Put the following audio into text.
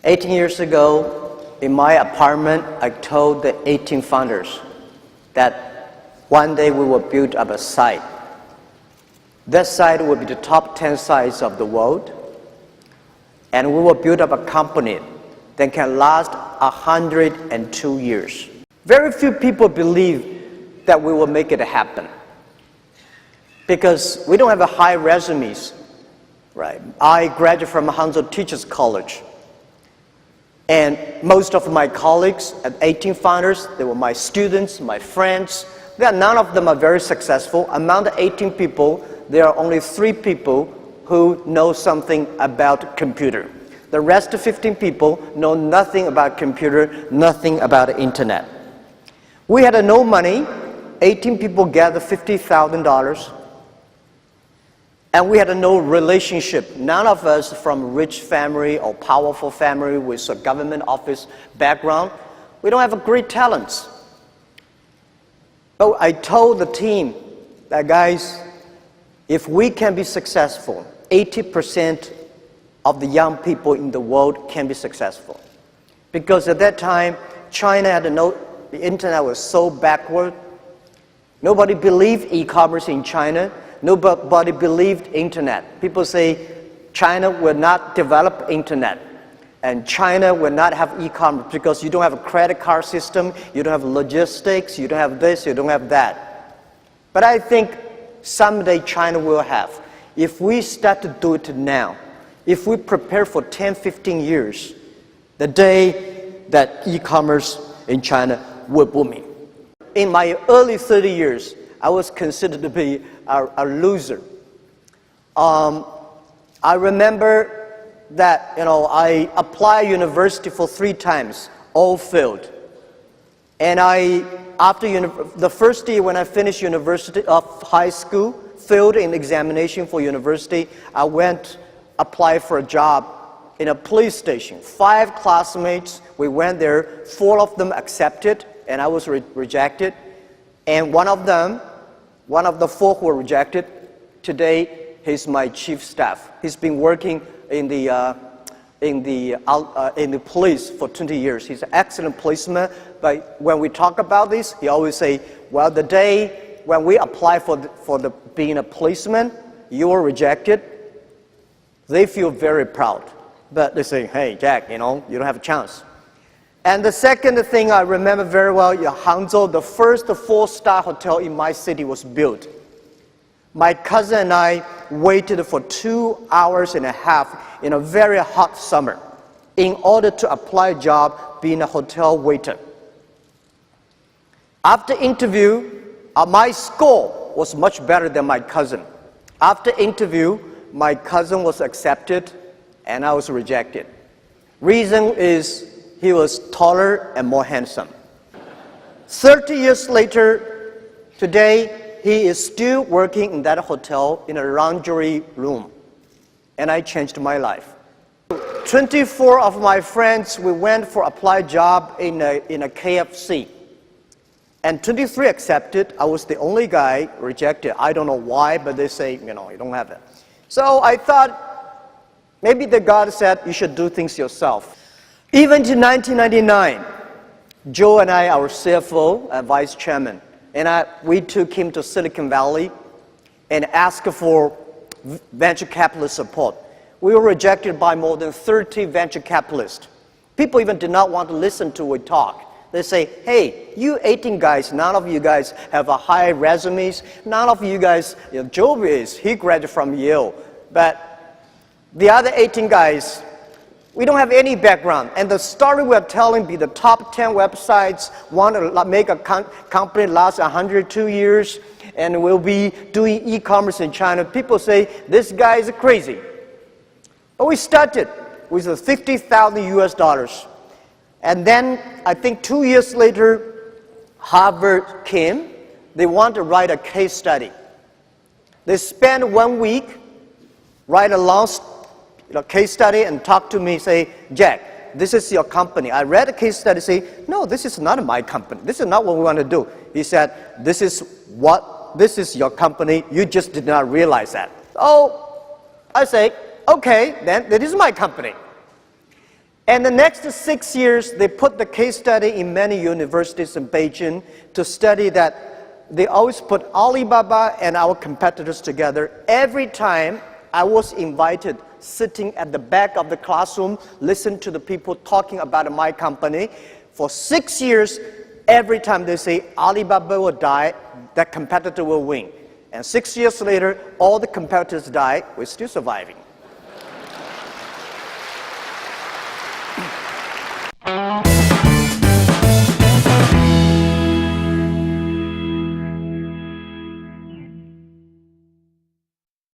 18 years ago, in my apartment, I told the 18 founders that one day we will build up a site. That site will be the top 10 sites of the world, and we will build up a company that can last 102 years. Very few people believe that we will make it happen because we don't have a high resumes, right? I graduated from Hangzhou Teachers College, and most of my colleagues at 18 founders, they were my students, my friends. None of them are very successful. Among the 18 people, there are only 3 people who know something about computer. The rest of 15 people know nothing about computer, nothing about the internet. We had no money. 18 people gathered $50,000. And we had no relationship. None of us from rich family or powerful family with a government office background. We don't have great talents. But I told the team that, guys, if we can be successful, 80% of the young people in the world can be successful. Because at that time, China had the internet was so backward. Nobody believed e-commerce in China. Nobody believed internet. People say China will not develop internet, and China will not have e-commerce because you don't have a credit card system, you don't have logistics, you don't have this, you don't have that. But I think someday China will have. If we start to do it now, if we prepare for 10, 15 years, the day that e-commerce in China will boom. In my early 30 years, I was considered to be a loser. I remember that I applied university for 3 times, all failed. And after the first year when I finished university of high school, failed in examination for university, I went apply for a job in a police station. 5 classmates, we went there, 4 of them accepted, and I was rejected. And one of the 4 who were rejected, today he's my chief staff. He's been working in the police for 20 years. He's an excellent policeman, but when we talk about this, he always say, well, the day when we apply for being a policeman, you were rejected. They feel very proud, but they say, hey, Jack, you don't have a chance. And the second thing I remember very well, in Hangzhou, the first 4-star hotel in my city was built. My cousin and I waited for 2 hours and a half in a very hot summer in order to apply a job being a hotel waiter. After interview, my score was much better than my cousin. After interview, my cousin was accepted and I was rejected. Reason is he was taller and more handsome. 30 years later, today, he is still working in that hotel in a lingerie room. And I changed my life. 24 of my friends, we went for applied job in a KFC. And 23 accepted. I was the only guy rejected. I don't know why, but they say, you don't have it. So I thought, maybe the God said you should do things yourself. Even in 1999, Joe and I, our CFO and vice chairman, and we took him to Silicon Valley and asked for venture capitalist support. We were rejected by more than 30 venture capitalists. People even did not want to listen to we talk. They say, hey, you 18 guys, none of you guys have a high resumes. None of you guys, Joe he graduated from Yale. But the other 18 guys, we don't have any background. And the story we're telling be the top 10 websites want to make a company last 102 years and will be doing e-commerce in China. People say, this guy is crazy. But we started with $50,000. And then, I think 2 years later, Harvard came. They want to write a case study. They spent 1 week, write a long case study and talk to me, say, Jack, this is your company. I read the case study, say, no, this is not my company. This is not what we want to do. He said, this is your company. You just did not realize that. Oh, I say, okay, then it is my company. And the next 6 years, they put the case study in many universities in Beijing to study that they always put Alibaba and our competitors together. Every time I was invited, sitting at the back of the classroom, listen to the people talking about my company. For 6 years, every time they say Alibaba will die, that competitor will win. And 6 years later, all the competitors die, we're still surviving.